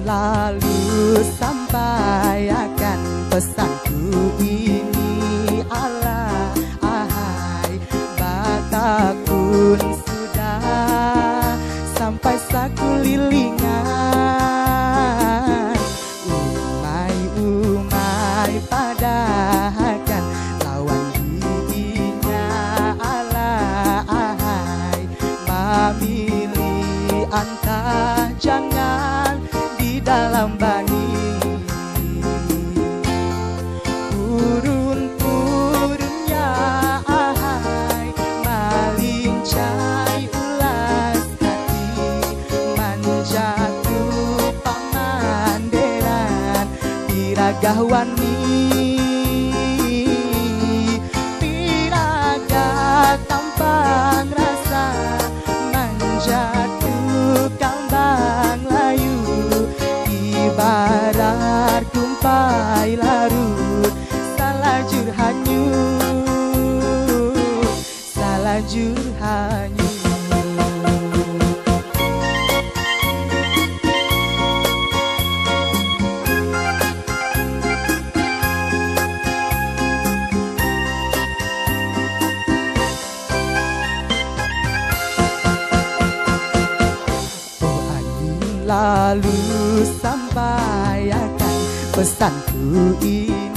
Lalu sampaikan pesanku ini, Allah, ahai batakun sudah sampai sakulilingan. Umai padahkan lawan dirinya, Allah, ahai memilih antah jangan dalam bani purun-purunnya, ahai malincai ulas hati manjatuh pamanderan piragah wani piragah tampang rasa manjatuh kambang layu ibarat kumpai larut salajur hanyut, salajur hanyut. Lalu sampaikan pesanku ini,